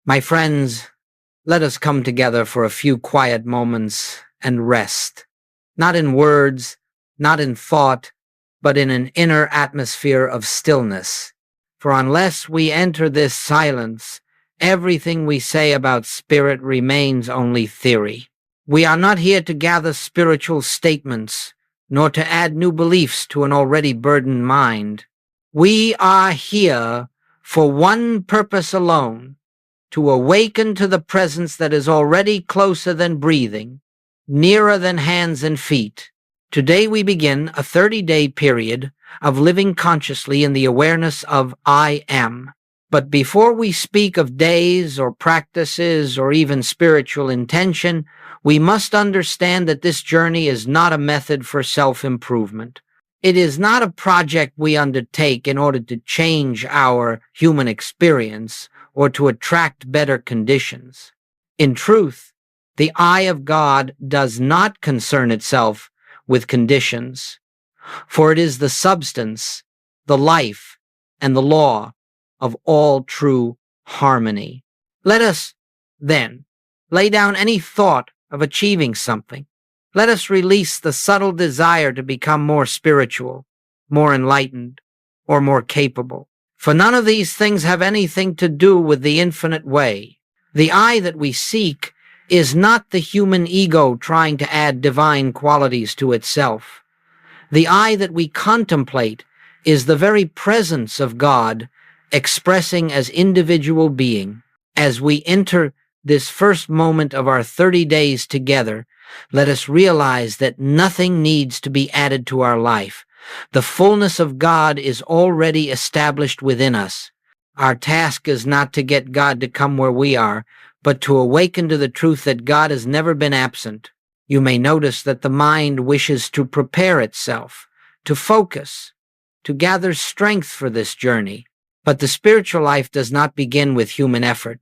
My friends, let us come together for a few quiet moments and rest, not in words, not in thought, but in an inner atmosphere of stillness. For unless we enter this silence, everything we say about spirit remains only theory. We are not here to gather spiritual statements, nor to add new beliefs to an already burdened mind. We are here for one purpose alone: to awaken to the presence that is already closer than breathing, nearer than hands and feet. Today we begin a 30-day period of living consciously in the awareness of I am. But before we speak of days or practices or even spiritual intention, we must understand that this journey is not a method for self-improvement. It is not a project we undertake in order to change our human experience or to attract better conditions. In truth, the eye of God does not concern itself with conditions, for it is the substance, the life, and the law of all true harmony. Let us, then, lay down any thought of achieving something. Let us release the subtle desire to become more spiritual, more enlightened, or more capable. For none of these things have anything to do with the infinite way. The I that we seek is not the human ego trying to add divine qualities to itself. The I that we contemplate is the very presence of God expressing as individual being. As we enter this first moment of our 30 days together, let us realize that nothing needs to be added to our life. The fullness of God is already established within us. Our task is not to get God to come where we are, but to awaken to the truth that God has never been absent. You may notice that the mind wishes to prepare itself, to focus, to gather strength for this journey. But the spiritual life does not begin with human effort.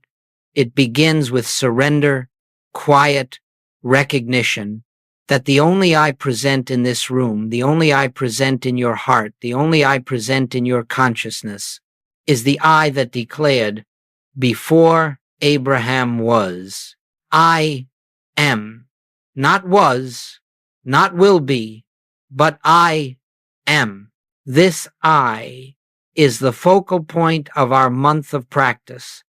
It begins with surrender, quiet recognition that the only I present in this room, the only I present in your heart, the only I present in your consciousness, is the I that declared, before Abraham was, I am. Not was, not will be, but I am. This I is the focal point of our month of practice.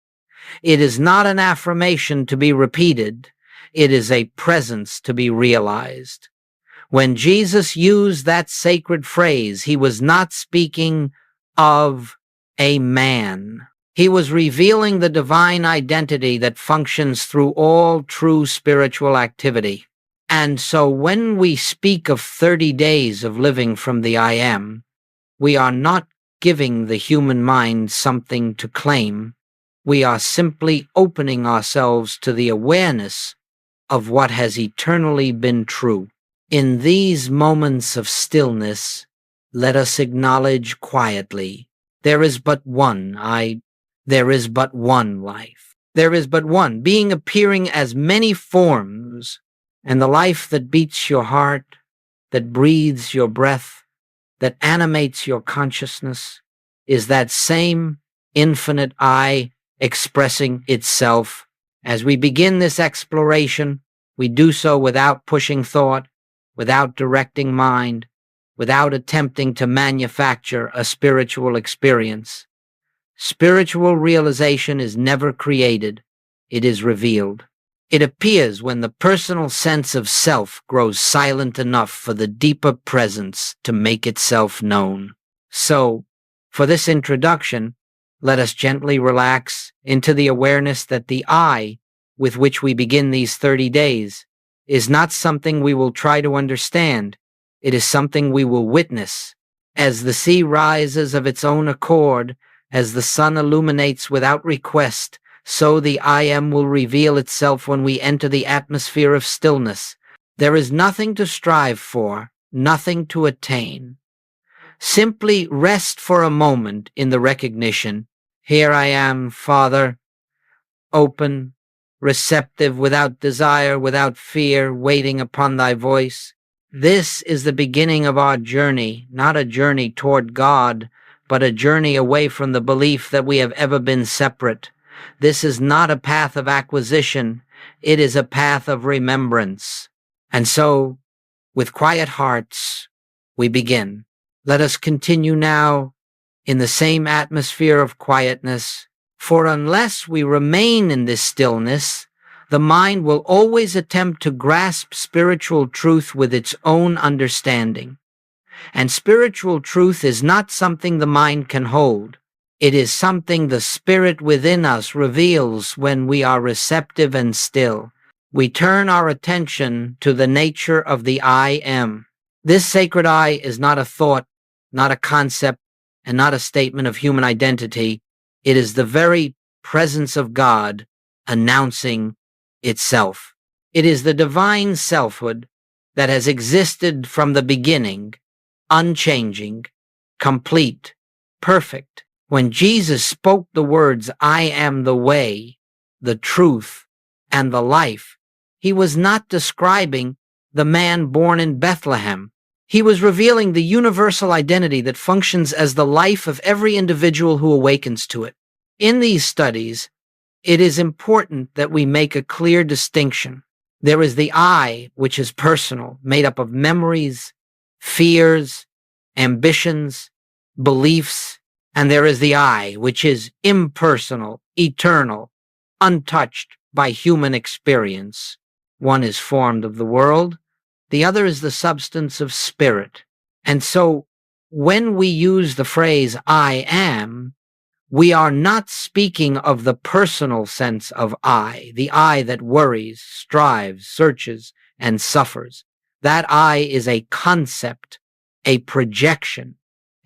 It is not an affirmation to be repeated. It is a presence to be realized. When Jesus used that sacred phrase, he was not speaking of a man. He was revealing the divine identity that functions through all true spiritual activity. And so when we speak of 30 days of living from the I am, we are not giving the human mind something to claim. We are simply opening ourselves to the awareness of what has eternally been true. In these moments of stillness, let us acknowledge quietly, there is but one I, there is but one life. There is but one being appearing as many forms, and the life that beats your heart, that breathes your breath, that animates your consciousness, is that same infinite I expressing itself. As we begin this exploration, we do so without pushing thought, without directing mind, without attempting to manufacture a spiritual experience. Spiritual realization is never created, it is revealed. It appears when the personal sense of self grows silent enough for the deeper presence to make itself known. So, for this introduction, let us gently relax into the awareness that the I, with which we begin these 30 days, is not something we will try to understand. It is something we will witness. As the sea rises of its own accord, as the sun illuminates without request, so the I am will reveal itself when we enter the atmosphere of stillness. There is nothing to strive for, nothing to attain. Simply rest for a moment in the recognition, here I am, Father, open, receptive, without desire, without fear, waiting upon thy voice. This is the beginning of our journey, not a journey toward God, but a journey away from the belief that we have ever been separate. This is not a path of acquisition. It is a path of remembrance. And so, with quiet hearts, we begin. Let us continue now in the same atmosphere of quietness, for unless we remain in this stillness, the mind will always attempt to grasp spiritual truth with its own understanding. And spiritual truth is not something the mind can hold. It is something the spirit within us reveals when we are receptive and still. We turn our attention to the nature of the I am. This sacred I is not a thought, not a concept, and not a statement of human identity. It is the very presence of God announcing itself. It is the divine selfhood that has existed from the beginning, unchanging, complete, perfect. When Jesus spoke the words, "I am the way, the truth, and the life," he was not describing the man born in Bethlehem. He was revealing the universal identity that functions as the life of every individual who awakens to it. In these studies, it is important that we make a clear distinction. There is the I, which is personal, made up of memories, fears, ambitions, beliefs, and there is the I, which is impersonal, eternal, untouched by human experience. One is formed of the world, the other is the substance of spirit. And so, when we use the phrase I am, we are not speaking of the personal sense of I, the I that worries, strives, searches, and suffers. That I is a concept, a projection,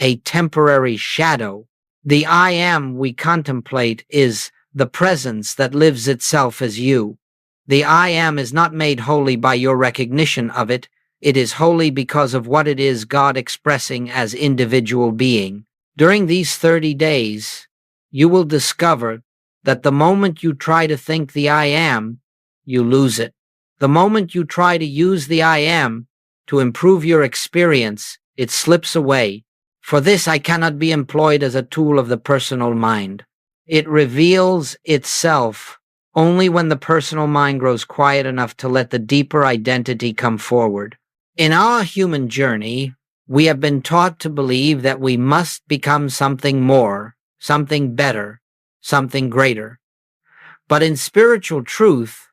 a temporary shadow. The I am we contemplate is the presence that lives itself as you. The I am is not made holy by your recognition of it. It is holy because of what it is God expressing as individual being. During these 30 days, you will discover that the moment you try to think the I am, you lose it. The moment you try to use the I am to improve your experience, it slips away. For this, I cannot be employed as a tool of the personal mind. It reveals itself only when the personal mind grows quiet enough to let the deeper identity come forward. In our human journey, we have been taught to believe that we must become something more, something better, something greater. But in spiritual truth,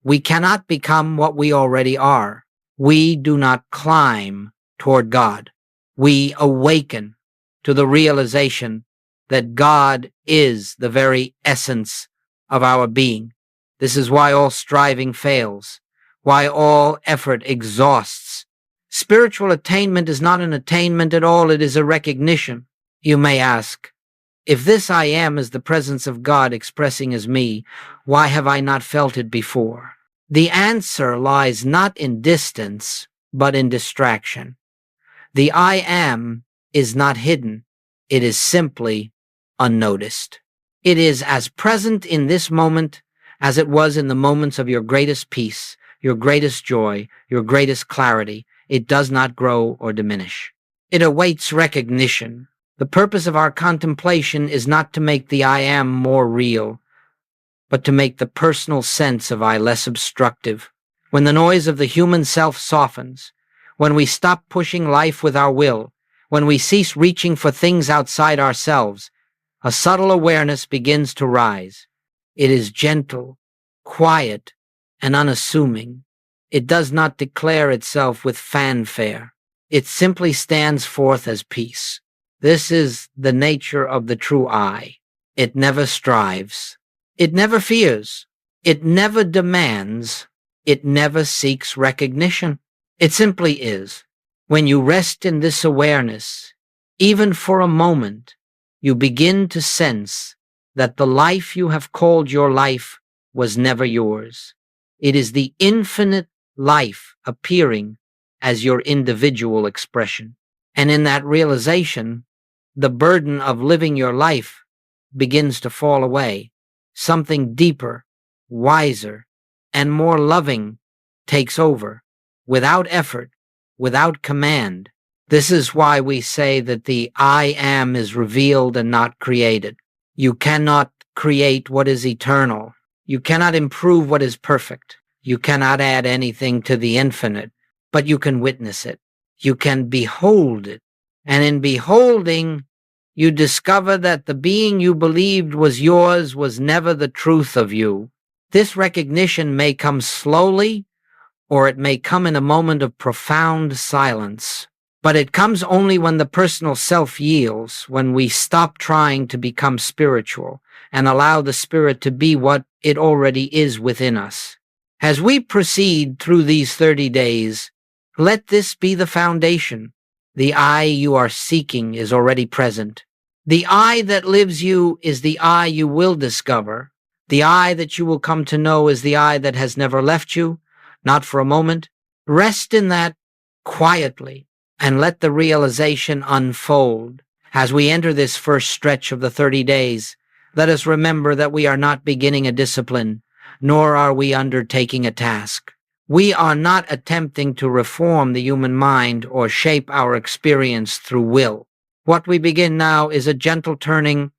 we cannot become what we already are. We do not climb toward God. We awaken to the realization that God is the very essence of our being. This is why all striving fails, why all effort exhausts. Spiritual attainment is not an attainment at all, it is a recognition. You may ask, if this I am is the presence of God expressing as me, why have I not felt it before? The answer lies not in distance, but in distraction. The I am is not hidden, it is simply unnoticed. It is as present in this moment as it was in the moments of your greatest peace, your greatest joy, your greatest clarity. It does not grow or diminish. It awaits recognition. The purpose of our contemplation is not to make the I am more real, but to make the personal sense of I less obstructive. When the noise of the human self softens, when we stop pushing life with our will, when we cease reaching for things outside ourselves, a subtle awareness begins to rise. It is gentle, quiet, and unassuming. It does not declare itself with fanfare. It simply stands forth as peace. This is the nature of the true I. It never strives. It never fears. It never demands. It never seeks recognition. It simply is. When you rest in this awareness, even for a moment, you begin to sense that the life you have called your life was never yours. It is the infinite life appearing as your individual expression. And in that realization, the burden of living your life begins to fall away. Something deeper, wiser, and more loving takes over, without effort, without command. This is why we say that the I am is revealed and not created. You cannot create what is eternal. You cannot improve what is perfect. You cannot add anything to the infinite, but you can witness it. You can behold it. And in beholding, you discover that the being you believed was yours was never the truth of you. This recognition may come slowly, or it may come in a moment of profound silence. But it comes only when the personal self yields, when we stop trying to become spiritual and allow the spirit to be what it already is within us. As we proceed through these 30 days, let this be the foundation. The I you are seeking is already present. The I that lives you is the I you will discover. The I that you will come to know is the I that has never left you, not for a moment. Rest in that quietly and let the realization unfold. As we enter this first stretch of the 30 days, let us remember that we are not beginning a discipline, nor are we undertaking a task. We are not attempting to reform the human mind or shape our experience through will. What we begin now is a gentle turning,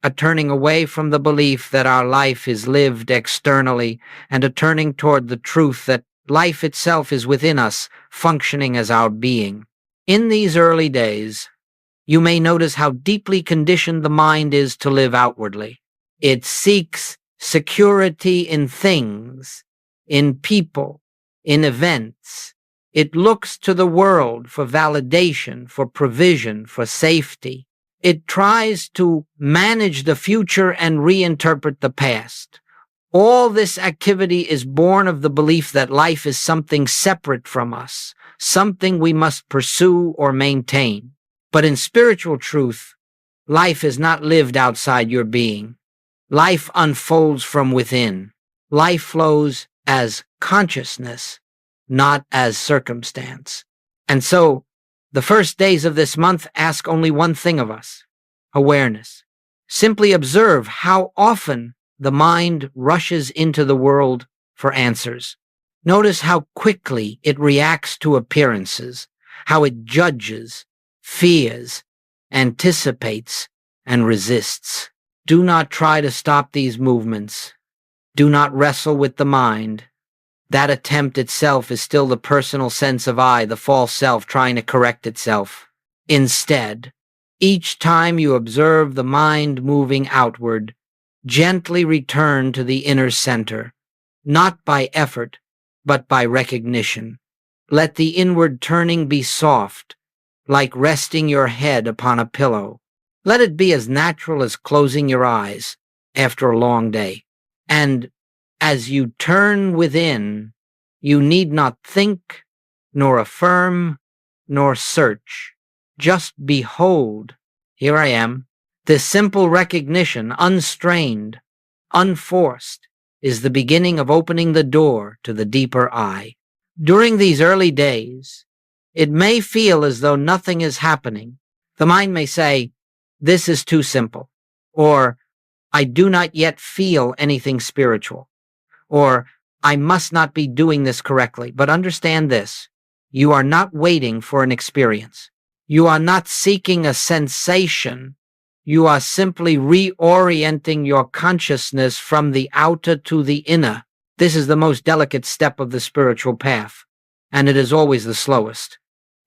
a turning away from the belief that our life is lived externally, and a turning toward the truth that life itself is within us, functioning as our being. In these early days, you may notice how deeply conditioned the mind is to live outwardly. It seeks security in things, in people, in events. It looks to the world for validation, for provision, for safety. It tries to manage the future and reinterpret the past. All this activity is born of the belief that life is something separate from us, something we must pursue or maintain. But in spiritual truth, life is not lived outside your being. Life unfolds from within. Life flows as consciousness, not as circumstance. And so, the first days of this month ask only one thing of us: awareness. Simply observe how often the mind rushes into the world for answers. Notice how quickly it reacts to appearances, how it judges, fears, anticipates, and resists. Do not try to stop these movements. Do not wrestle with the mind. That attempt itself is still the personal sense of I, the false self, trying to correct itself. Instead, each time you observe the mind moving outward, gently return to the inner center, not by effort, but by recognition. Let the inward turning be soft, like resting your head upon a pillow. Let it be as natural as closing your eyes after a long day. And as you turn within, you need not think, nor affirm, nor search. Just behold, here I am. This simple recognition, unstrained, unforced, is the beginning of opening the door to the deeper I. During these early days, it may feel as though nothing is happening. The mind may say, "This is too simple," or "I do not yet feel anything spiritual," or "I must not be doing this correctly." But understand this: you are not waiting for an experience. You are not seeking a sensation. You are simply reorienting your consciousness from the outer to the inner. This is the most delicate step of the spiritual path, and it is always the slowest,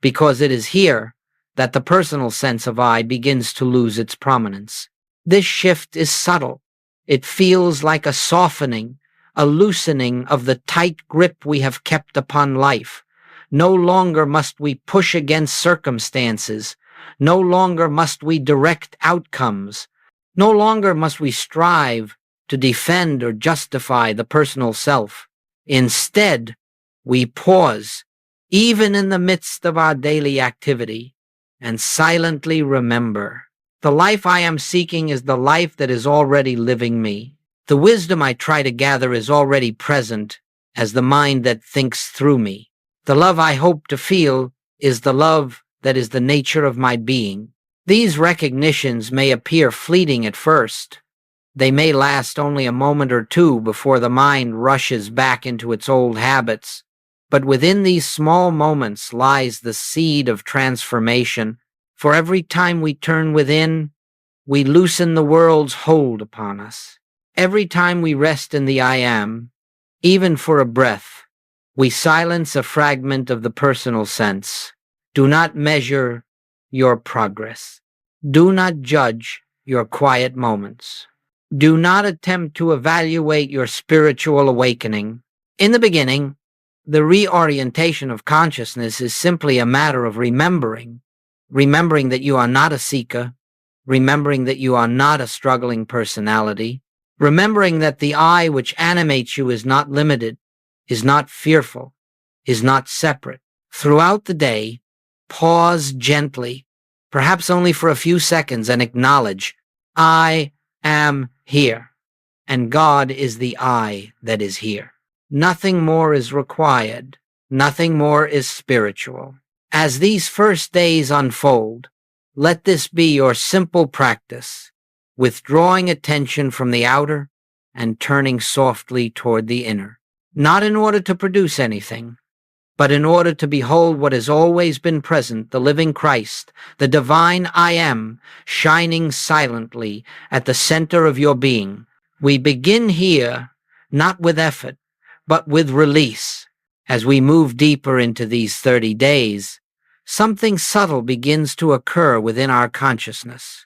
because it is here that the personal sense of I begins to lose its prominence. This shift is subtle. It feels like a softening, a loosening of the tight grip we have kept upon life. No longer must we push against circumstances. No longer must we direct outcomes. No longer must we strive to defend or justify the personal self. Instead, we pause, even in the midst of our daily activity, and silently remember: the life I am seeking is the life that is already living me. The wisdom I try to gather is already present as the mind that thinks through me. The love I hope to feel is the love that is the nature of my being. These recognitions may appear fleeting at first. They may last only a moment or two before the mind rushes back into its old habits. But within these small moments lies the seed of transformation. For every time we turn within, we loosen the world's hold upon us. Every time we rest in the I am, even for a breath, we silence a fragment of the personal sense. Do not measure your progress. Do not judge your quiet moments. Do not attempt to evaluate your spiritual awakening. In the beginning, the reorientation of consciousness is simply a matter of remembering that you are not a seeker, remembering that you are not a struggling personality, remembering that the I which animates you is not limited, is not fearful, is not separate. Throughout the day, pause gently, perhaps only for a few seconds, and acknowledge, I am here, and God is the I that is here. Nothing more is required. Nothing more is spiritual. As these first days unfold, let this be your simple practice, withdrawing attention from the outer and turning softly toward the inner. Not in order to produce anything, but in order to behold what has always been present, the living Christ, the divine I am, shining silently at the center of your being. We begin here, not with effort, but with release. As we move deeper into these 30 days, something subtle begins to occur within our consciousness.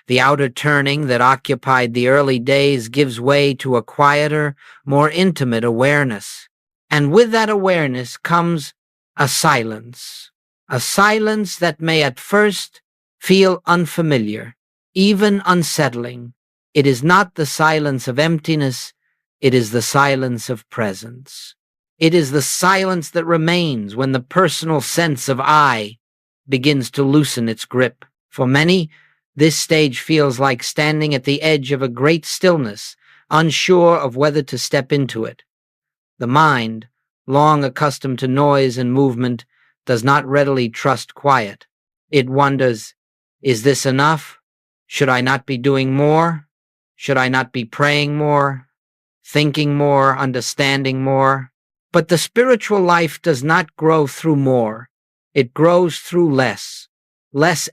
The outer turning that occupied the early days gives way to a quieter, more intimate awareness. And with that awareness comes a silence that may at first feel unfamiliar, even unsettling. It is not the silence of emptiness, it is the silence of presence. It is the silence that remains when the personal sense of I begins to loosen its grip. For many, this stage feels like standing at the edge of a great stillness, unsure of whether to step into it. The mind, long accustomed to noise and movement, does not readily trust quiet. It wonders, is this enough? Should I not be doing more? Should I not be praying more, thinking more, understanding more? But the spiritual life does not grow through more. It grows through less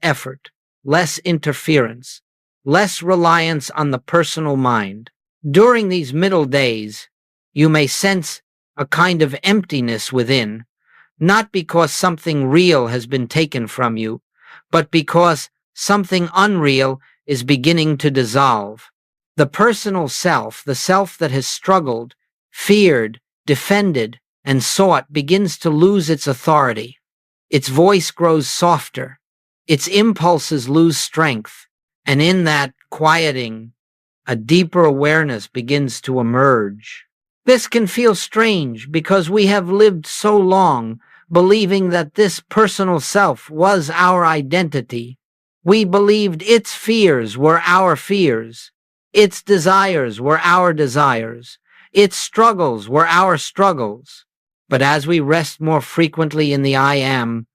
effort, less interference, less reliance on the personal mind. During these middle days, you may sense a kind of emptiness within, not because something real has been taken from you, but because something unreal is beginning to dissolve. The personal self, the self that has struggled, feared, defended, and sought, begins to lose its authority. Its voice grows softer, its impulses lose strength, and in that quieting, a deeper awareness begins to emerge. This can feel strange because we have lived so long believing that this personal self was our identity. We believed its fears were our fears, its desires were our desires, its struggles were our struggles. But as we rest more frequently in the I am,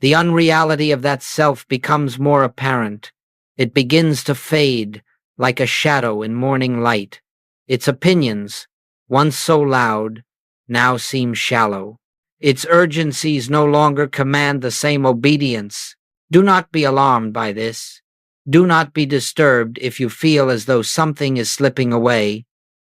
the unreality of that self becomes more apparent. It begins to fade like a shadow in morning light. Its opinions, once so loud, now seem shallow. Its urgencies no longer command the same obedience. Do not be alarmed by this. Do not be disturbed if you feel as though something is slipping away.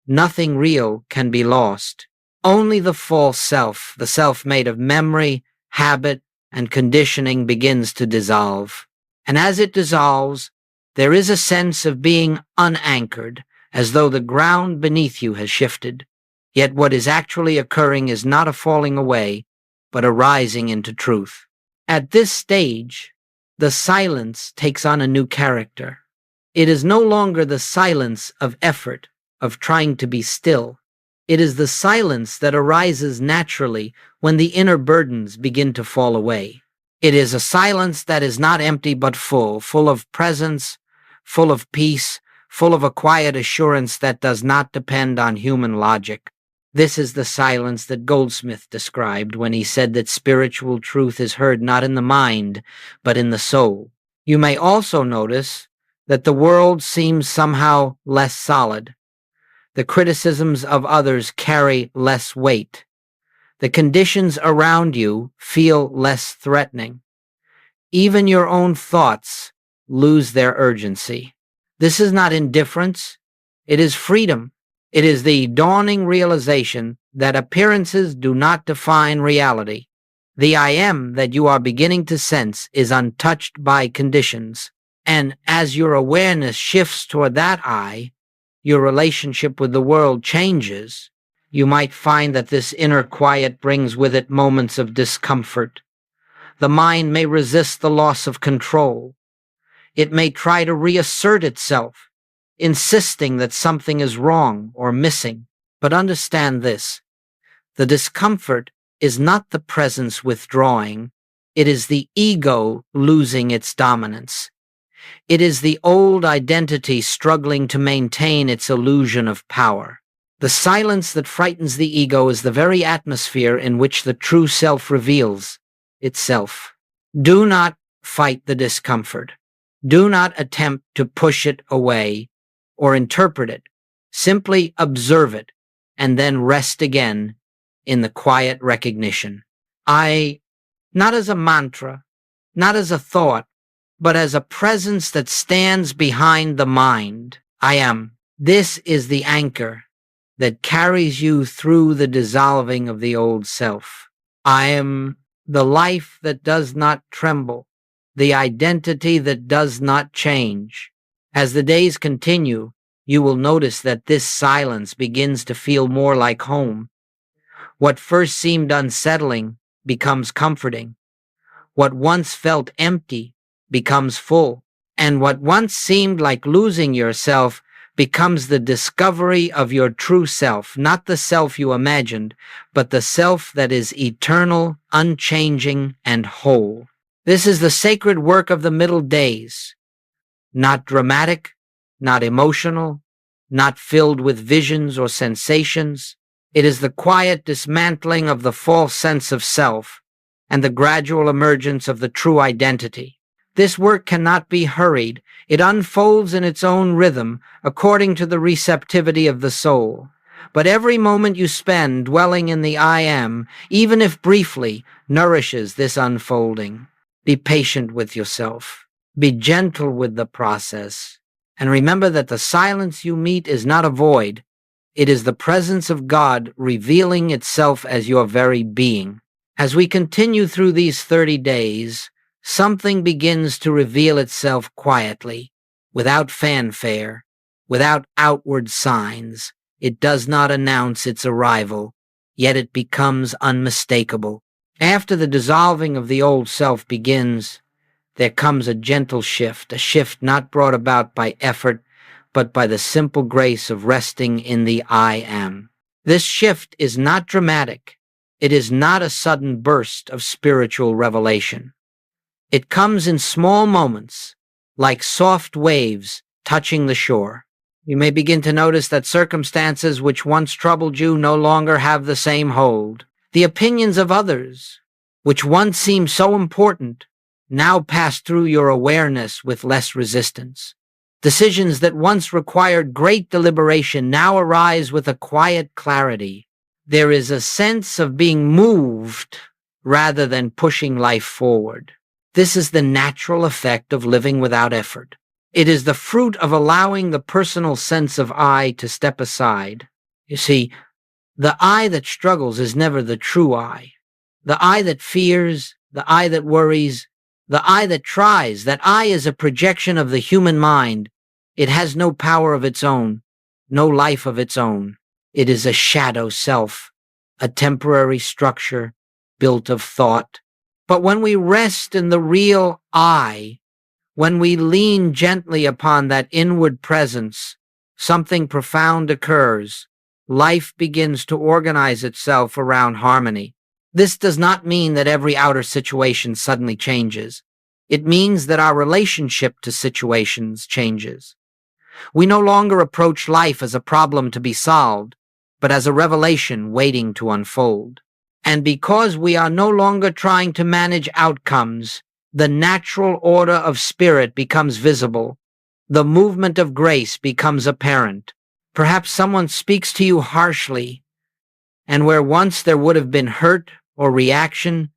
Nothing real can be lost. Only the false self, the self made of memory, habit, and conditioning, begins to dissolve. And as it dissolves, there is a sense of being unanchored, as though the ground beneath you has shifted. Yet what is actually occurring is not a falling away, but a rising into truth. At this stage, the silence takes on a new character. It is no longer the silence of effort, of trying to be still. It is the silence that arises naturally when the inner burdens begin to fall away. It is a silence that is not empty but full of presence, full of peace, full of a quiet assurance that does not depend on human logic. This is the silence that Goldsmith described when he said that spiritual truth is heard not in the mind, but in the soul. You may also notice that the world seems somehow less solid. The criticisms of others carry less weight. The conditions around you feel less threatening. Even your own thoughts lose their urgency. This is not indifference. It is freedom. It is the dawning realization that appearances do not define reality. The I am that you are beginning to sense is untouched by conditions. And as your awareness shifts toward that I, your relationship with the world changes. You might find that this inner quiet brings with it moments of discomfort. The mind may resist the loss of control. It may try to reassert itself, insisting that something is wrong or missing. But understand this: the discomfort is not the presence withdrawing, it is the ego losing its dominance. It is the old identity struggling to maintain its illusion of power. The silence that frightens the ego is the very atmosphere in which the true self reveals itself. Do not fight the discomfort. Do not attempt to push it away or interpret it. Simply observe it and then rest again in the quiet recognition. I, not as a mantra, not as a thought, but as a presence that stands behind the mind. I am. This is the anchor that carries you through the dissolving of the old self. I am the life that does not tremble, the identity that does not change. As the days continue, you will notice that this silence begins to feel more like home. What first seemed unsettling becomes comforting. What once felt empty becomes full, and what once seemed like losing yourself becomes the discovery of your true self, not the self you imagined, but the self that is eternal, unchanging, and whole. This is the sacred work of the middle days, not dramatic, not emotional, not filled with visions or sensations. It is the quiet dismantling of the false sense of self and the gradual emergence of the true identity. This work cannot be hurried. It unfolds in its own rhythm, according to the receptivity of the soul. But every moment you spend dwelling in the I am, even if briefly, nourishes this unfolding. Be patient with yourself. Be gentle with the process. And remember that the silence you meet is not a void. It is the presence of God revealing itself as your very being. As we continue through these 30 days, something begins to reveal itself quietly, without fanfare, without outward signs. It does not announce its arrival, yet it becomes unmistakable. After the dissolving of the old self begins, there comes a gentle shift, a shift not brought about by effort, but by the simple grace of resting in the I am. This shift is not dramatic. It is not a sudden burst of spiritual revelation. It comes in small moments, like soft waves touching the shore. You may begin to notice that circumstances which once troubled you no longer have the same hold. The opinions of others, which once seemed so important, now pass through your awareness with less resistance. Decisions that once required great deliberation now arise with a quiet clarity. There is a sense of being moved rather than pushing life forward. This is the natural effect of living without effort. It is the fruit of allowing the personal sense of I to step aside. You see, the I that struggles is never the true I. The I that fears, the I that worries, the I that tries, that I is a projection of the human mind. It has no power of its own, no life of its own. It is a shadow self, a temporary structure built of thought. But when we rest in the real I, when we lean gently upon that inward presence, something profound occurs. Life begins to organize itself around harmony. This does not mean that every outer situation suddenly changes. It means that our relationship to situations changes. We no longer approach life as a problem to be solved, but as a revelation waiting to unfold. And because we are no longer trying to manage outcomes, the natural order of spirit becomes visible. The movement of grace becomes apparent. Perhaps someone speaks to you harshly, and where once there would have been hurt or reaction,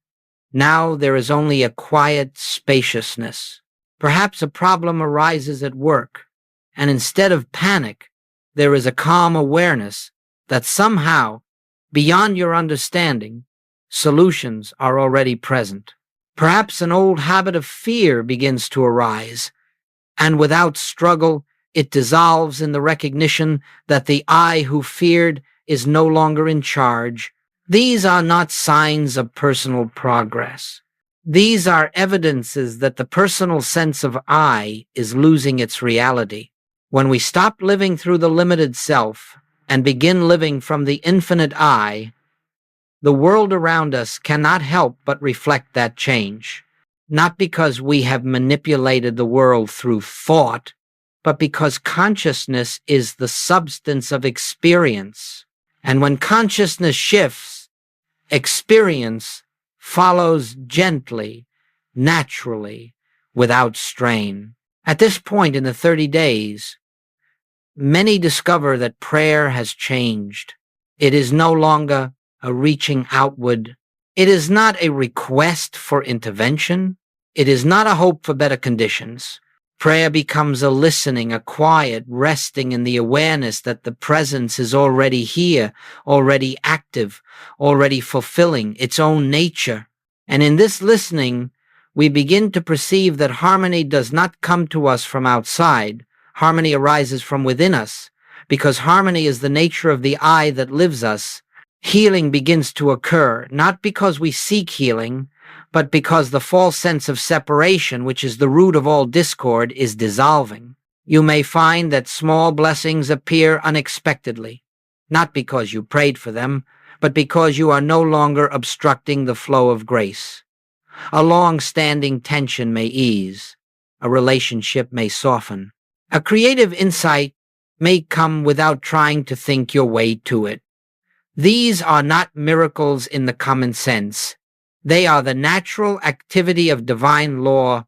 now there is only a quiet spaciousness. Perhaps a problem arises at work, And instead of panic, there is a calm awareness that somehow, beyond your understanding, solutions are already present. Perhaps an old habit of fear begins to arise, and without struggle, it dissolves in the recognition that the I who feared is no longer in charge. These are not signs of personal progress. These are evidences that the personal sense of I is losing its reality. When we stop living through the limited self and begin living from the infinite I, the world around us cannot help but reflect that change. Not because we have manipulated the world through thought, but because consciousness is the substance of experience. And when consciousness shifts, experience follows gently, naturally, without strain. At this point in the 30 days, many discover that prayer has changed. It is no longer a reaching outward. It is not a request for intervention. It is not a hope for better conditions. Prayer becomes a listening, a quiet, resting in the awareness that the presence is already here, already active, already fulfilling its own nature. And in this listening, we begin to perceive that harmony does not come to us from outside. Harmony arises from within us, because harmony is the nature of the I that lives us. Healing begins to occur, not because we seek healing, but because the false sense of separation, which is the root of all discord, is dissolving. You may find that small blessings appear unexpectedly, not because you prayed for them, but because you are no longer obstructing the flow of grace. A long-standing tension may ease. A relationship may soften. A creative insight may come without trying to think your way to it. These are not miracles in the common sense. They are the natural activity of divine law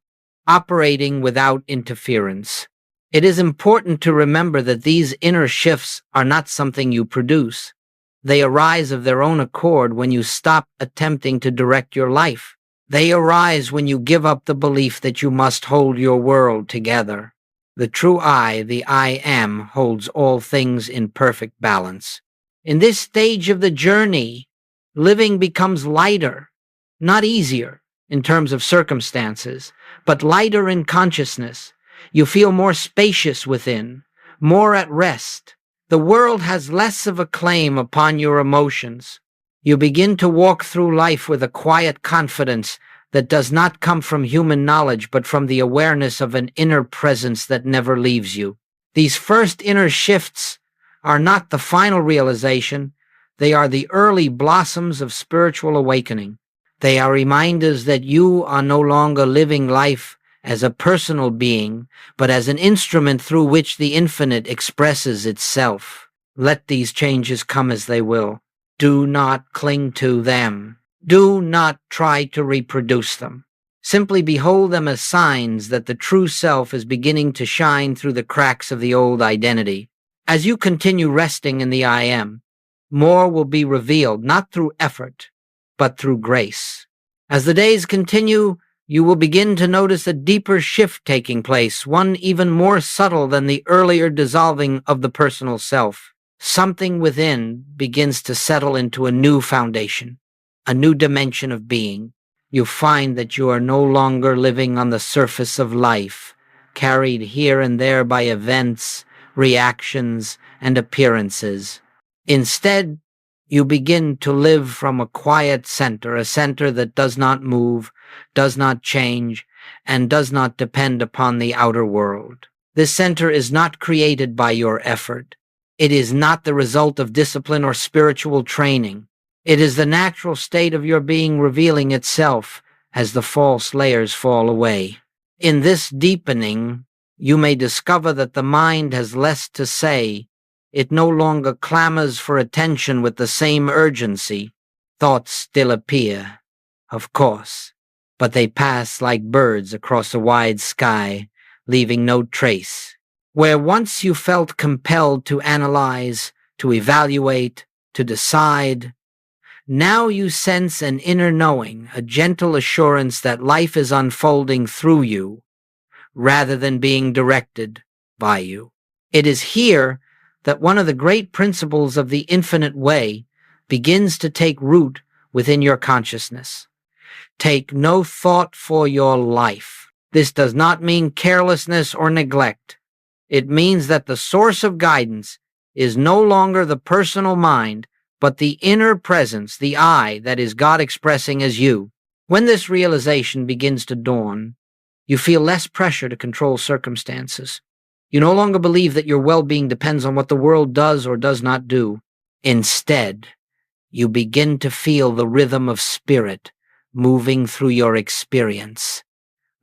operating without interference. It is important to remember that these inner shifts are not something you produce. They arise of their own accord when you stop attempting to direct your life. They arise when you give up the belief that you must hold your world together. The true I, the I am, holds all things in perfect balance. In this stage of the journey, living becomes lighter, not easier in terms of circumstances, but lighter in consciousness. You feel more spacious within, more at rest. The world has less of a claim upon your emotions. You begin to walk through life with a quiet confidence that does not come from human knowledge, but from the awareness of an inner presence that never leaves you. These first inner shifts are not the final realization. They are the early blossoms of spiritual awakening. They are reminders that you are no longer living life as a personal being, but as an instrument through which the infinite expresses itself. Let these changes come as they will. Do not cling to them. Do not try to reproduce them. Simply behold them as signs that the true self is beginning to shine through the cracks of the old identity. As you continue resting in the I am, more will be revealed, not through effort, but through grace. As the days continue, you will begin to notice a deeper shift taking place, one even more subtle than the earlier dissolving of the personal self. Something within begins to settle into a new foundation, a new dimension of being. You find that you are no longer living on the surface of life, carried here and there by events, reactions, and appearances. Instead, you begin to live from a quiet center, a center that does not move, does not change, and does not depend upon the outer world. This center is not created by your effort. It is not the result of discipline or spiritual training. It is the natural state of your being revealing itself as the false layers fall away. In this deepening, you may discover that the mind has less to say. It no longer clamors for attention with the same urgency. Thoughts still appear, of course, but they pass like birds across a wide sky, leaving no trace. Where once you felt compelled to analyze, to evaluate, to decide, now you sense an inner knowing, a gentle assurance that life is unfolding through you, rather than being directed by you. It is here that one of the great principles of the infinite way begins to take root within your consciousness. Take no thought for your life. This does not mean carelessness or neglect. It means that the source of guidance is no longer the personal mind, but the inner presence, the I that is God expressing as you. When this realization begins to dawn, you feel less pressure to control circumstances. You no longer believe that your well-being depends on what the world does or does not do. Instead, you begin to feel the rhythm of spirit moving through your experience,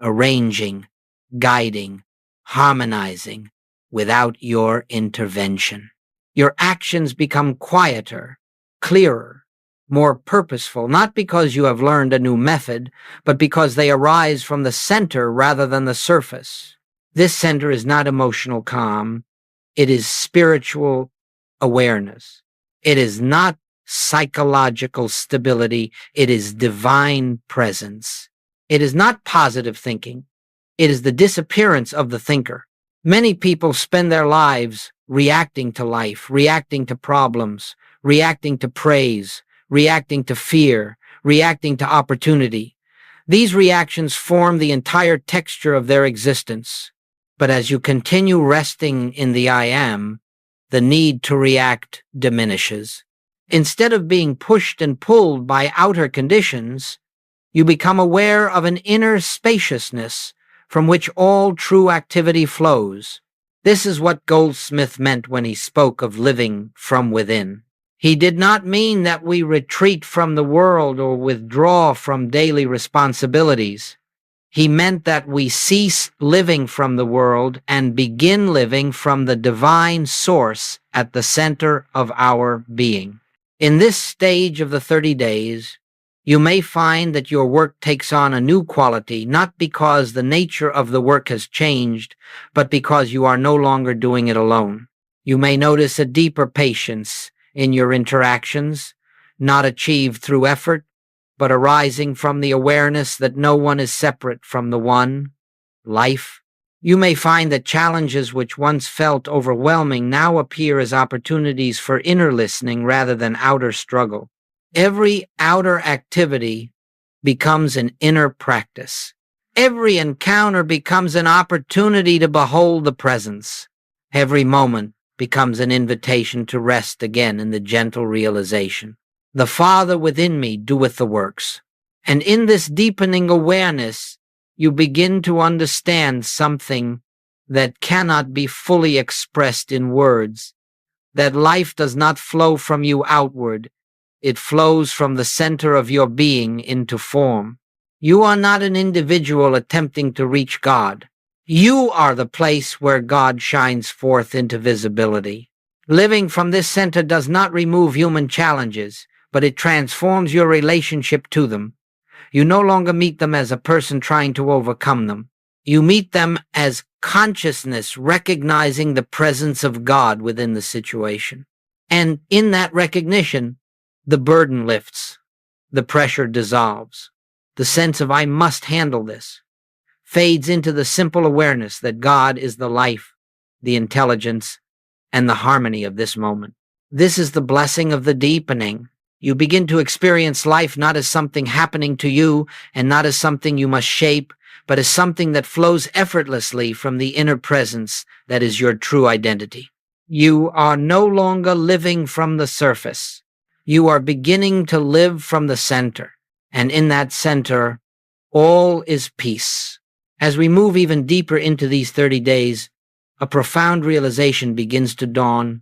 arranging, guiding, harmonizing without your intervention. Your actions become quieter, clearer, more purposeful, not because you have learned a new method, but because they arise from the center rather than the surface. This center is not emotional calm. It is spiritual awareness. It is not psychological stability. It is divine presence. It is not positive thinking. It is the disappearance of the thinker. Many people spend their lives reacting to life, reacting to problems, reacting to praise, reacting to fear, reacting to opportunity. These reactions form the entire texture of their existence. But as you continue resting in the I am, the need to react diminishes. Instead of being pushed and pulled by outer conditions, you become aware of an inner spaciousness from which all true activity flows. This is what Goldsmith meant when he spoke of living from within. He did not mean that we retreat from the world or withdraw from daily responsibilities. He meant that we cease living from the world and begin living from the divine source at the center of our being. In this stage of the 30 days, you may find that your work takes on a new quality, not because the nature of the work has changed, but because you are no longer doing it alone. You may notice a deeper patience in your interactions, not achieved through effort, but arising from the awareness that no one is separate from the one, life. You may find that challenges which once felt overwhelming now appear as opportunities for inner listening rather than outer struggle. Every outer activity becomes an inner practice. Every encounter becomes an opportunity to behold the presence. Every moment becomes an invitation to rest again in the gentle realization. The Father within me doeth the works. And in this deepening awareness, you begin to understand something that cannot be fully expressed in words, that life does not flow from you outward. It flows from the center of your being into form. You are not an individual attempting to reach God. You are the place where God shines forth into visibility. Living from this center does not remove human challenges, but it transforms your relationship to them. You no longer meet them as a person trying to overcome them. You meet them as consciousness recognizing the presence of God within the situation. And in that recognition, the burden lifts, the pressure dissolves. The sense of I must handle this fades into the simple awareness that God is the life, the intelligence, and the harmony of this moment. This is the blessing of the deepening. You begin to experience life not as something happening to you and not as something you must shape, but as something that flows effortlessly from the inner presence that is your true identity. You are no longer living from the surface. You are beginning to live from the center, and in that center, all is peace. As we move even deeper into these 30 days, a profound realization begins to dawn,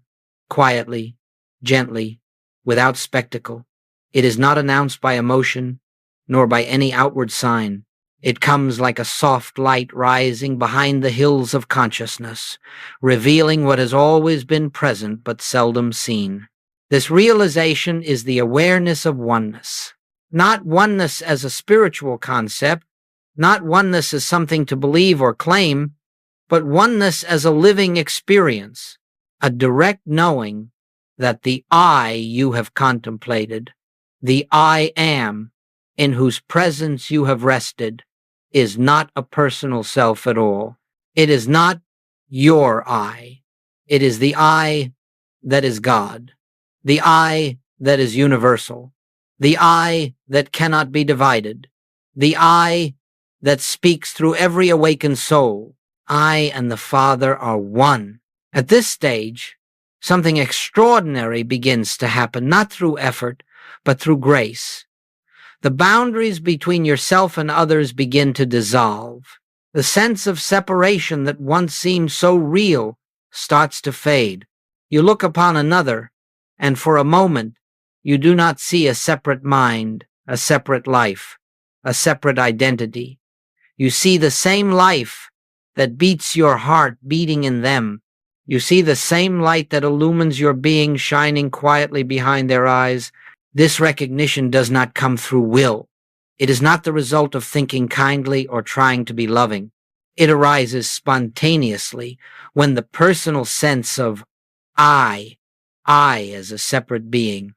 quietly, gently, without spectacle. It is not announced by emotion, nor by any outward sign. It comes like a soft light rising behind the hills of consciousness, revealing what has always been present but seldom seen. This realization is the awareness of oneness. Not oneness as a spiritual concept, not oneness as something to believe or claim, but oneness as a living experience, a direct knowing that the I you have contemplated, the I am, in whose presence you have rested, is not a personal self at all. It is not your I. It is the I that is God, the I that is universal, the I that cannot be divided, the I that speaks through every awakened soul. I and the Father are one. At this stage, something extraordinary begins to happen, not through effort, but through grace. The boundaries between yourself and others begin to dissolve. The sense of separation that once seemed so real starts to fade. You look upon another, and for a moment, you do not see a separate mind, a separate life, a separate identity. You see the same life that beats your heart beating in them. You see the same light that illumines your being shining quietly behind their eyes. This recognition does not come through will. It is not the result of thinking kindly or trying to be loving. It arises spontaneously when the personal sense of I as a separate being,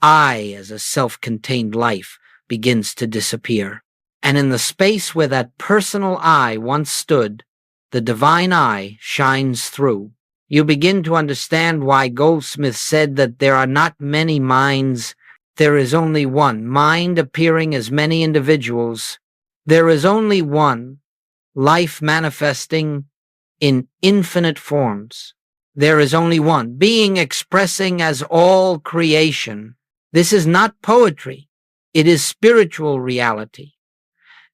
I as a self-contained life begins to disappear. And in the space where that personal I once stood, the divine I shines through. You begin to understand why Goldsmith said that there are not many minds. There is only one mind appearing as many individuals. There is only one life manifesting in infinite forms. There is only one being expressing as all creation. This is not poetry. It is spiritual reality.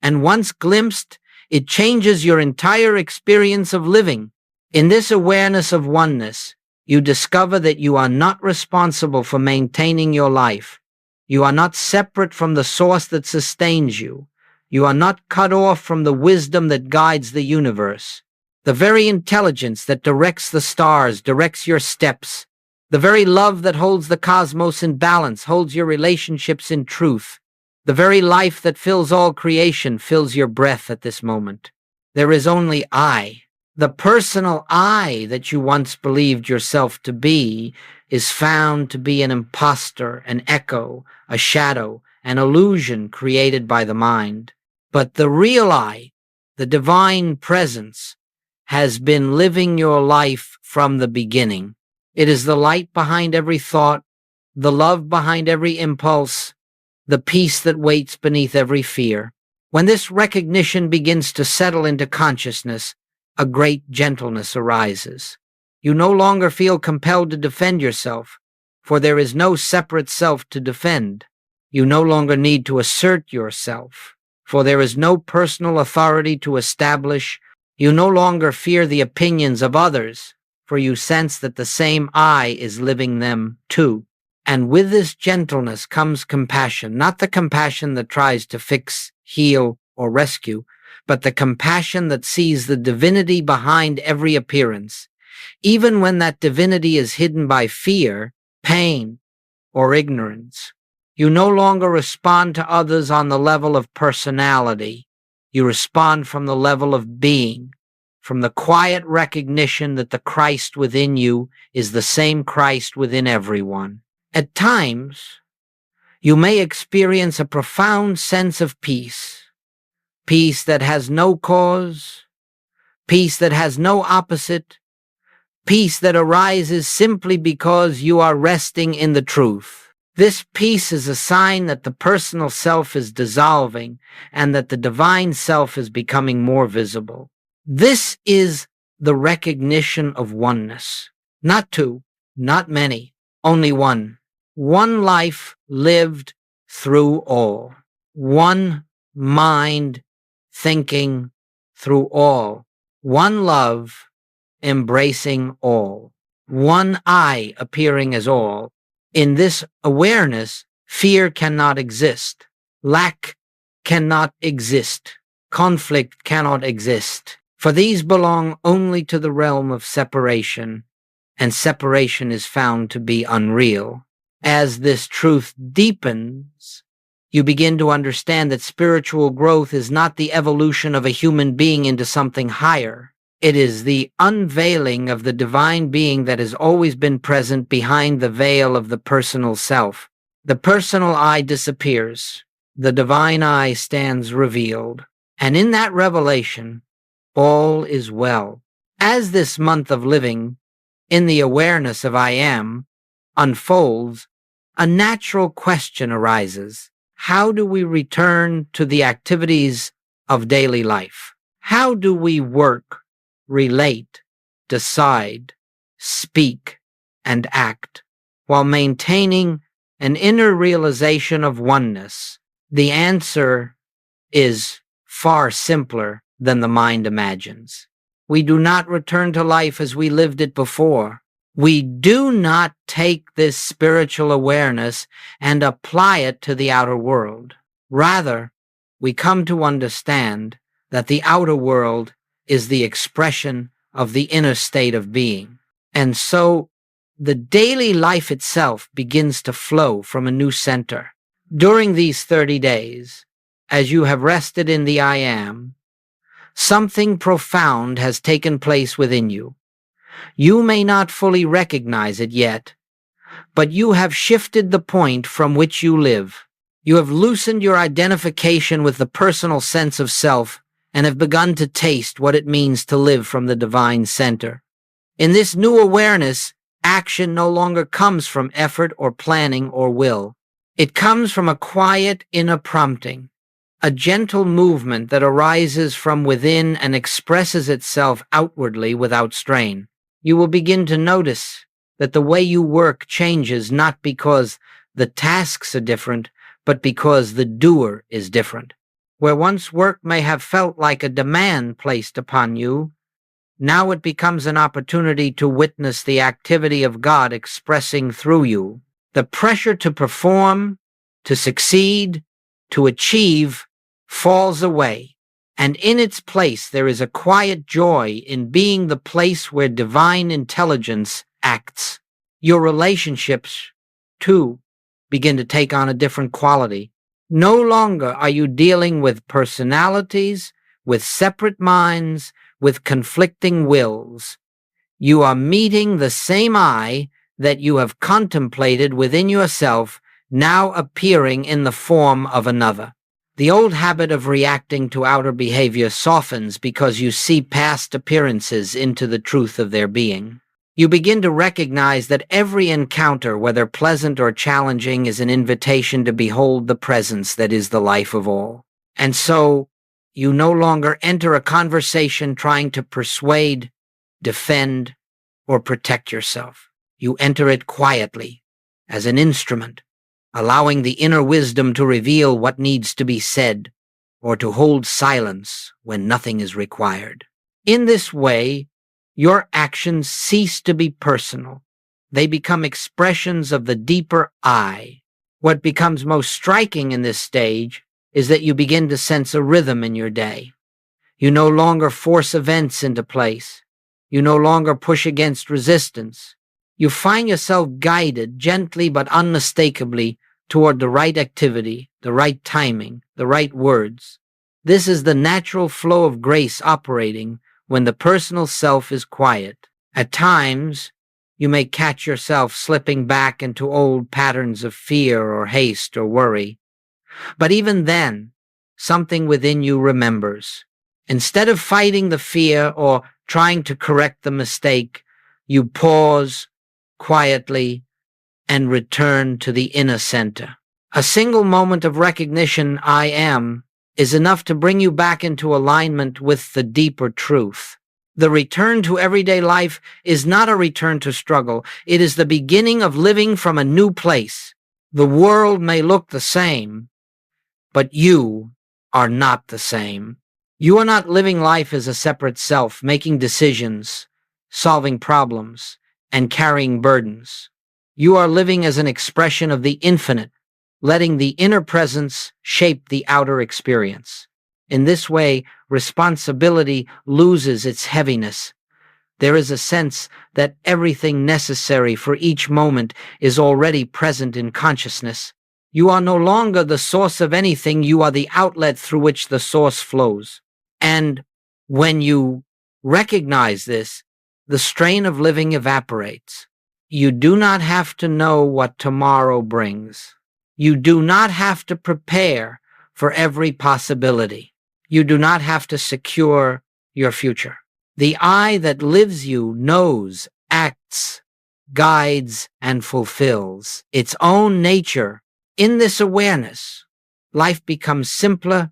And once glimpsed, it changes your entire experience of living. In this awareness of oneness, you discover that you are not responsible for maintaining your life. You are not separate from the source that sustains you. You are not cut off from the wisdom that guides the universe. The very intelligence that directs the stars directs your steps. The very love that holds the cosmos in balance holds your relationships in truth. The very life that fills all creation fills your breath at this moment. There is only I. The personal I that you once believed yourself to be is found to be an impostor, an echo, a shadow, an illusion created by the mind. But the real I, the divine presence, has been living your life from the beginning. It is the light behind every thought, the love behind every impulse, the peace that waits beneath every fear. When this recognition begins to settle into consciousness, a great gentleness arises. You no longer feel compelled to defend yourself, for there is no separate self to defend. You no longer need to assert yourself, for there is no personal authority to establish. You no longer fear the opinions of others, for you sense that the same I is living them too. And with this gentleness comes compassion, not the compassion that tries to fix, heal, or rescue, but the compassion that sees the divinity behind every appearance, even when that divinity is hidden by fear, pain, or ignorance. You no longer respond to others on the level of personality. You respond from the level of being, from the quiet recognition that the Christ within you is the same Christ within everyone. At times, you may experience a profound sense of peace, peace that has no cause, peace that has no opposite, peace that arises simply because you are resting in the truth. This peace is a sign that the personal self is dissolving and that the divine self is becoming more visible. This is the recognition of oneness. Not two, not many, only one. One life lived through all. One mind thinking through all. One love embracing all. One I appearing as all. In this awareness, fear cannot exist. Lack cannot exist. Conflict cannot exist. For these belong only to the realm of separation, and separation is found to be unreal. As this truth deepens, you begin to understand that spiritual growth is not the evolution of a human being into something higher. It is the unveiling of the divine being that has always been present behind the veil of the personal self. The personal I disappears. The divine I stands revealed. And in that revelation, all is well. As this month of living in the awareness of I am unfolds, a natural question arises. How do we return to the activities of daily life? How do we work, relate, decide, speak, and act while maintaining an inner realization of oneness? The answer is far simpler than the mind imagines. We do not return to life as we lived it before. We do not take this spiritual awareness and apply it to the outer world. Rather, we come to understand that the outer world is the expression of the inner state of being. And so, the daily life itself begins to flow from a new center. During these 30 days, as you have rested in the I am, something profound has taken place within you. You may not fully recognize it yet, but you have shifted the point from which you live. You have loosened your identification with the personal sense of self and have begun to taste what it means to live from the divine center. In this new awareness, action no longer comes from effort or planning or will. It comes from a quiet inner prompting, a gentle movement that arises from within and expresses itself outwardly without strain. You will begin to notice that the way you work changes not because the tasks are different, but because the doer is different. Where once work may have felt like a demand placed upon you, now it becomes an opportunity to witness the activity of God expressing through you. The pressure to perform, to succeed, to achieve falls away, and in its place there is a quiet joy in being the place where divine intelligence acts. Your relationships, too, begin to take on a different quality. No longer are you dealing with personalities, with separate minds, with conflicting wills. You are meeting the same I that you have contemplated within yourself, now appearing in the form of another. The old habit of reacting to outer behavior softens because you see past appearances into the truth of their being. You begin to recognize that every encounter, whether pleasant or challenging, is an invitation to behold the presence that is the life of all. And so, you no longer enter a conversation trying to persuade, defend, or protect yourself. You enter it quietly, as an instrument, allowing the inner wisdom to reveal what needs to be said, or to hold silence when nothing is required. In this way, your actions cease to be personal. They become expressions of the deeper I. What becomes most striking in this stage is that you begin to sense a rhythm in your day. You no longer force events into place. You no longer push against resistance. You find yourself guided gently but unmistakably toward the right activity, the right timing, the right words. This is the natural flow of grace operating when the personal self is quiet. At times, you may catch yourself slipping back into old patterns of fear or haste or worry. But even then, something within you remembers. Instead of fighting the fear or trying to correct the mistake, you pause quietly and return to the inner center. A single moment of recognition, I am, is enough to bring you back into alignment with the deeper truth. The return to everyday life is not a return to struggle. It is the beginning of living from a new place. The world may look the same, but you are not the same. You are not living life as a separate self, making decisions, solving problems, and carrying burdens. You are living as an expression of the infinite, letting the inner presence shape the outer experience. In this way, responsibility loses its heaviness. There is a sense that everything necessary for each moment is already present in consciousness. You are no longer the source of anything, you are the outlet through which the source flows. And when you recognize this, the strain of living evaporates. You do not have to know what tomorrow brings. You do not have to prepare for every possibility. You do not have to secure your future. The I that lives you knows, acts, directs, guides, and fulfills its own nature. In this awareness, life becomes simpler,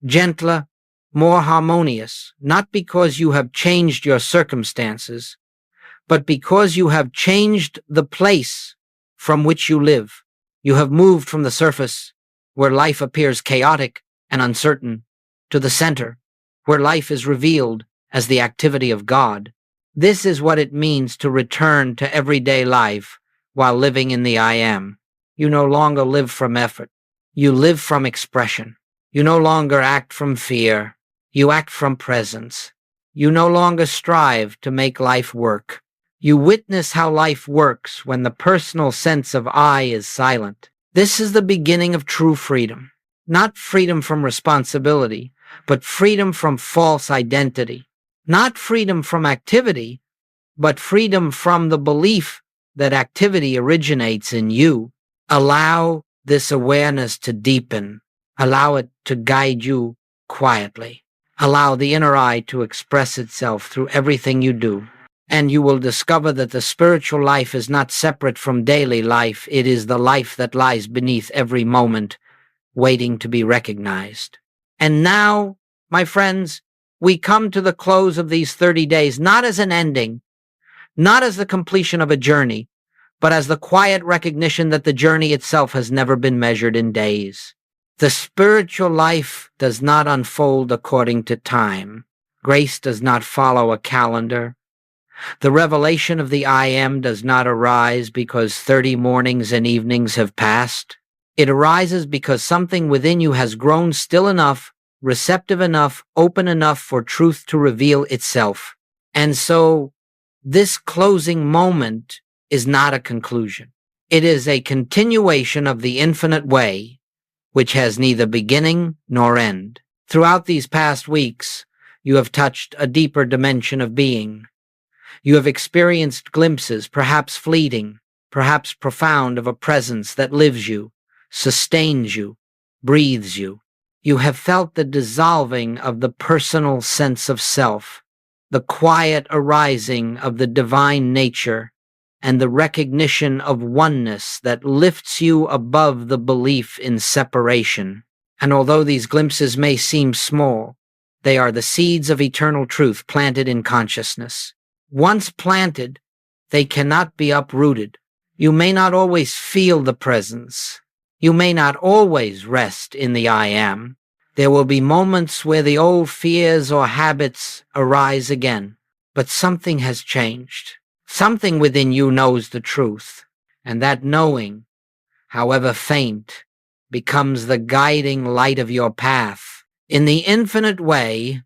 gentler, more harmonious, not because you have changed your circumstances, but because you have changed the place from which you live. You have moved from the surface, where life appears chaotic and uncertain, to the center, where life is revealed as the activity of God. This is what it means to return to everyday life while living in the I am. You no longer live from effort. You live from expression. You no longer act from fear. You act from presence. You no longer strive to make life work. You witness how life works when the personal sense of I is silent. This is the beginning of true freedom. Not freedom from responsibility, but freedom from false identity. Not freedom from activity, but freedom from the belief that activity originates in you. Allow this awareness to deepen. Allow it to guide you quietly. Allow the inner I to express itself through everything you do. And you will discover that the spiritual life is not separate from daily life. It is the life that lies beneath every moment, waiting to be recognized. And now, my friends, we come to the close of these 30 days, not as an ending, not as the completion of a journey, but as the quiet recognition that the journey itself has never been measured in days. The spiritual life does not unfold according to time. Grace does not follow a calendar. The revelation of the I am does not arise because 30 mornings and evenings have passed. It arises because something within you has grown still enough, receptive enough, open enough for truth to reveal itself. And so, this closing moment is not a conclusion. It is a continuation of the infinite way, which has neither beginning nor end. Throughout these past weeks, you have touched a deeper dimension of being. You have experienced glimpses, perhaps fleeting, perhaps profound, of a presence that lives you, sustains you, breathes you. You have felt the dissolving of the personal sense of self, the quiet arising of the divine nature, and the recognition of oneness that lifts you above the belief in separation. And although these glimpses may seem small, they are the seeds of eternal truth planted in consciousness. Once planted, they cannot be uprooted. You may not always feel the presence. You may not always rest in the I am. There will be moments where the old fears or habits arise again, but something has changed. Something within you knows the truth, and that knowing, however faint, becomes the guiding light of your path. In the infinite way,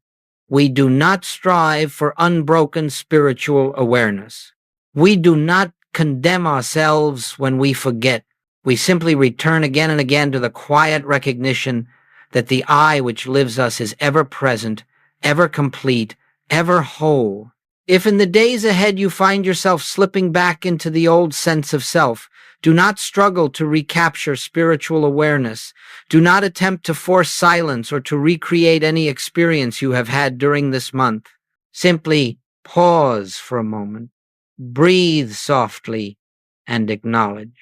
we do not strive for unbroken spiritual awareness. We do not condemn ourselves when we forget. We simply return again and again to the quiet recognition that the I which lives us is ever present, ever complete, ever whole. If in the days ahead you find yourself slipping back into the old sense of self, do not struggle to recapture spiritual awareness. Do not attempt to force silence or to recreate any experience you have had during this month. Simply pause for a moment, breathe softly, and acknowledge.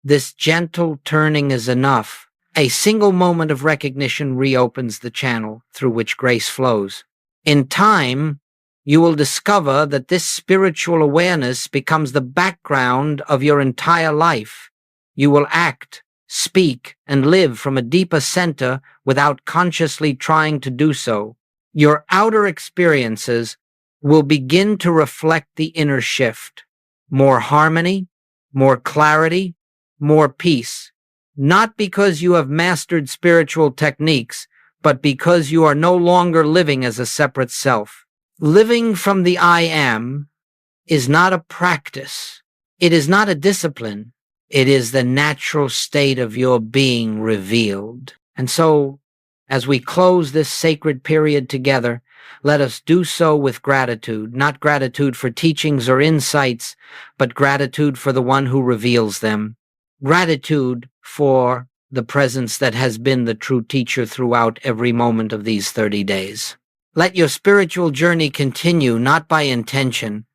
This gentle turning is enough. A single moment of recognition reopens the channel through which grace flows. In time, you will discover that this spiritual awareness becomes the background of your entire life. You will act, speak, and live from a deeper center without consciously trying to do so. Your outer experiences will begin to reflect the inner shift. More harmony, more clarity, more peace. Not because you have mastered spiritual techniques, but because you are no longer living as a separate self. Living from the I am is not a practice. It is not a discipline. It is the natural state of your being revealed. And so, as we close this sacred period together, let us do so with gratitude, not gratitude for teachings or insights, but gratitude for the one who reveals them. Gratitude for the presence that has been the true teacher throughout every moment of these 30 days. Let your spiritual journey continue not by intention,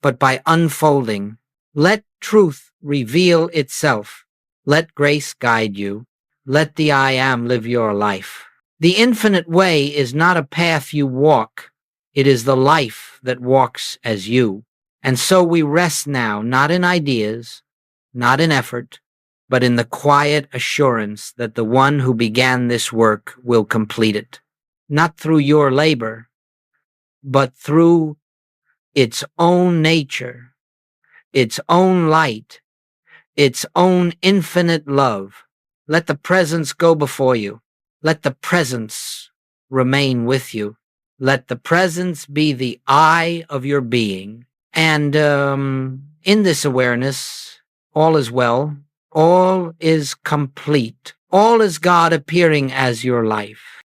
but by unfolding. Let truth reveal itself. Let grace guide you. Let the I am live your life. The infinite way is not a path you walk. It is the life that walks as you. And so we rest now, not in ideas, not in effort, but in the quiet assurance that the one who began this work will complete it. Not through your labor, but through its own nature, its own light, its own infinite love. Let the presence go before you. Let the presence remain with you. Let the presence be the eye of your being. And in this awareness, all is well. All is complete. All is God appearing as your life.